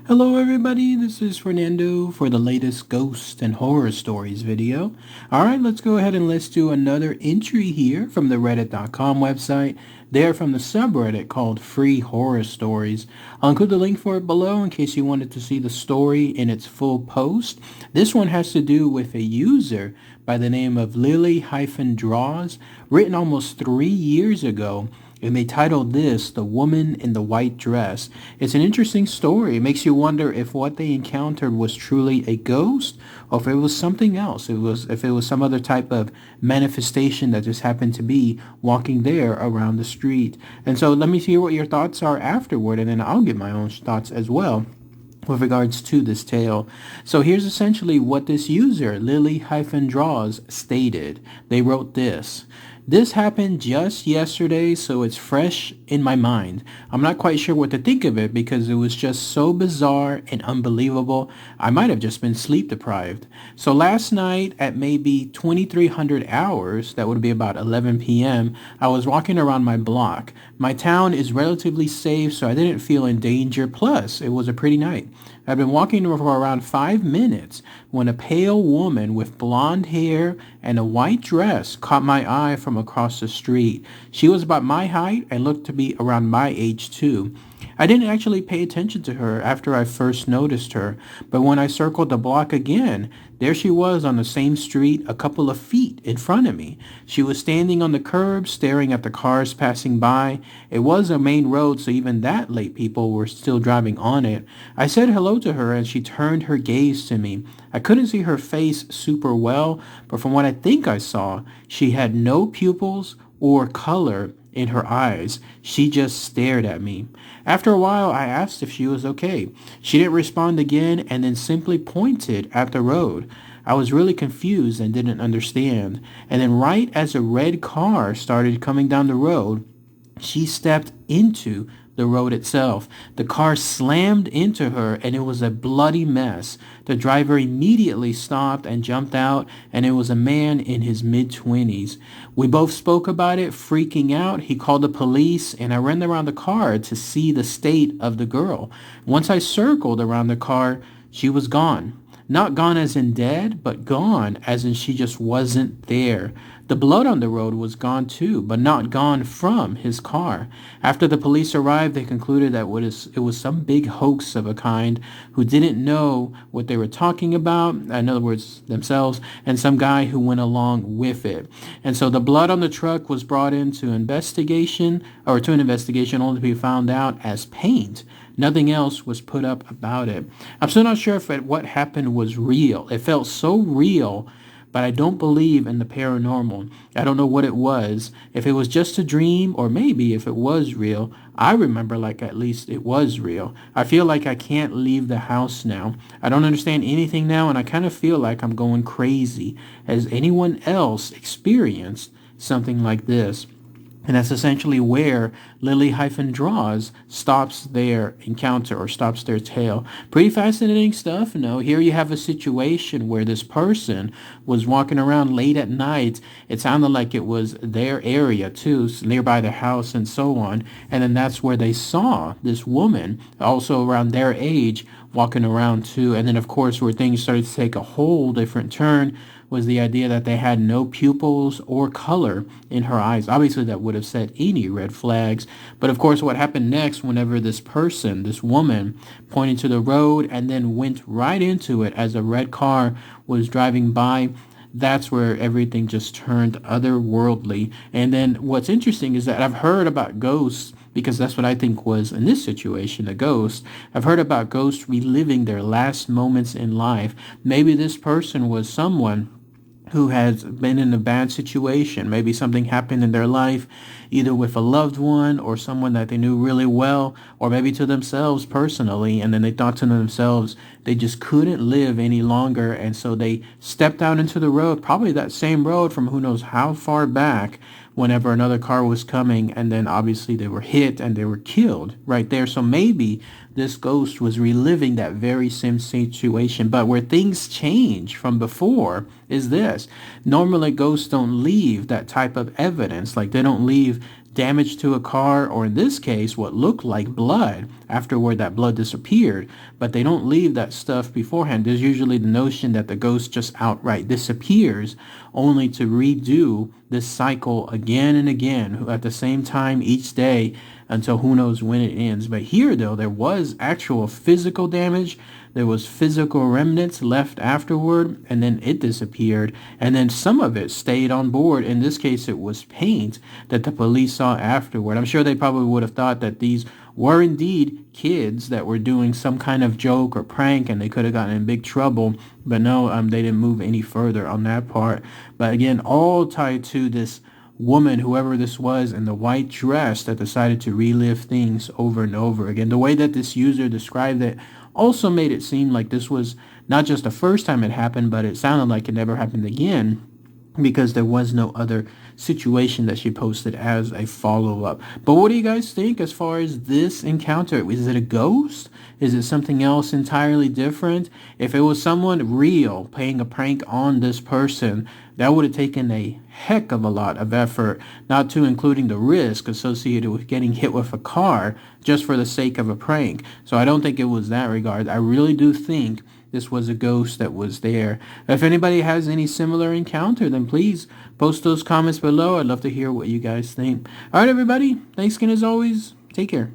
Hello everybody, this is Fernando for the latest ghost and horror stories video. Alright, let's go ahead and let's do another entry here from the reddit.com website. They're from the subreddit called Free Horror Stories. I'll include the link for it below in case you wanted to see the story in its full post. This one has to do with a user by the name of Lily-Draws, written almost 3 years ago. And they titled this The Woman in the White Dress. It's an interesting story. It makes you wonder if what they encountered was truly a ghost or if it was something else. If it was some other type of manifestation that just happened to be walking there around the street. And so let me hear what your thoughts are afterward, and then I'll give my own thoughts as well with regards to this tale. So here's essentially what this user, Lily-Draws, stated. They wrote this. This happened just yesterday, so it's fresh in my mind. I'm not quite sure what to think of it because it was just so bizarre and unbelievable. I might have just been sleep deprived. So last night at maybe 2300 hours, that would be about 11 p.m., I was walking around my block. My town is relatively safe, so I didn't feel in danger. Plus, it was a pretty night. I'd been walking for around 5 minutes when a pale woman with blonde hair and a white dress caught my eye from across the street. She was about my height and looked to be around my age too. I didn't actually pay attention to her after I first noticed her, but when I circled the block again, there she was on the same street a couple of feet in front of me. She was standing on the curb staring at the cars passing by. It was a main road, so even that late people were still driving on it. I said hello to her and she turned her gaze to me. I couldn't see her face super well, but from what I think I saw, she had no pupils or color in her eyes. She just stared at me. After a while, I asked if she was okay. She didn't respond again and then simply pointed at the road. I was really confused and didn't understand. And then right as a red car started coming down the road, she stepped into the road itself. The car slammed into her and it was a bloody mess. The driver immediately stopped and jumped out, and it was a man in his mid-20s. We both spoke about it, freaking out. He called the police and I ran around the car to see the state of the girl. Once I circled around the car, she was gone. Not gone as in dead, but gone as in she just wasn't there. The blood on the road was gone too, but not gone from his car. After the police arrived, they concluded that it was some big hoax of a kind who didn't know what they were talking about, in other words, themselves, and some guy who went along with it. And so the blood on the truck was brought into investigation, or to an investigation only to be found out as paint. Nothing else was put up about it. I'm still not sure if what happened was real. It felt so real, but I don't believe in the paranormal. I don't know what it was. If it was just a dream, or maybe if it was real, I remember like at least it was real. I feel like I can't leave the house now. I don't understand anything now, and I kind of feel like I'm going crazy. Has anyone else experienced something like this? And that's essentially where Lily-Draws stops their encounter or stops their tale. Pretty fascinating stuff, no? Here you have a situation where this person was walking around late at night. It sounded like it was their area too, nearby their house and so on. And then that's where they saw this woman, also around their age, walking around too. And then of course where things started to take a whole different turn was the idea that they had no pupils or color in her eyes. Obviously, that would have set any red flags. But of course, what happened next whenever this person, this woman, pointed to the road and then went right into it as a red car was driving by, that's where everything just turned otherworldly. And then what's interesting is that I've heard about ghosts, because that's what I think was in this situation, a ghost. I've heard about ghosts reliving their last moments in life. Maybe this person was someone who has been in a bad situation. Maybe something happened in their life, either with a loved one or someone that they knew really well, or maybe to themselves personally, and then they thought to themselves they just couldn't live any longer, and so they stepped out into the road, probably that same road from who knows how far back, whenever another car was coming, and then obviously they were hit and they were killed right there. So maybe this ghost was reliving that very same situation. But where things change from before is this. Normally ghosts don't leave that type of evidence. Like they don't leave damage to a car, or in this case, what looked like blood. Afterward, that blood disappeared, but they don't leave that stuff beforehand. There's usually the notion that the ghost just outright disappears, only to redo this cycle again and again at the same time each day until who knows when it ends. But here, though, there was actual physical damage. There was physical remnants left afterward, and then it disappeared. And then some of it stayed on board. In this case, it was paint that the police saw afterward. I'm sure they probably would have thought that these were indeed kids that were doing some kind of joke or prank, and they could have gotten in big trouble. But no, they didn't move any further on that part. But again, all tied to this woman, whoever this was, in the white dress that decided to relive things over and over again. The way that this user described it also made it seem like this was not just the first time it happened, but it sounded like it never happened again, because there was no other situation that she posted as a follow-up. But what do you guys think as far as this encounter? Is it a ghost? Is it something else entirely different? If it was someone real playing a prank on this person, that would have taken a heck of a lot of effort, not to including the risk associated with getting hit with a car just for the sake of a prank. So I don't think it was that regard. I really do think this was a ghost that was there. If anybody has any similar encounter, then please post those comments below. I'd love to hear what you guys think. All right, everybody. Thanks again as always. Take care.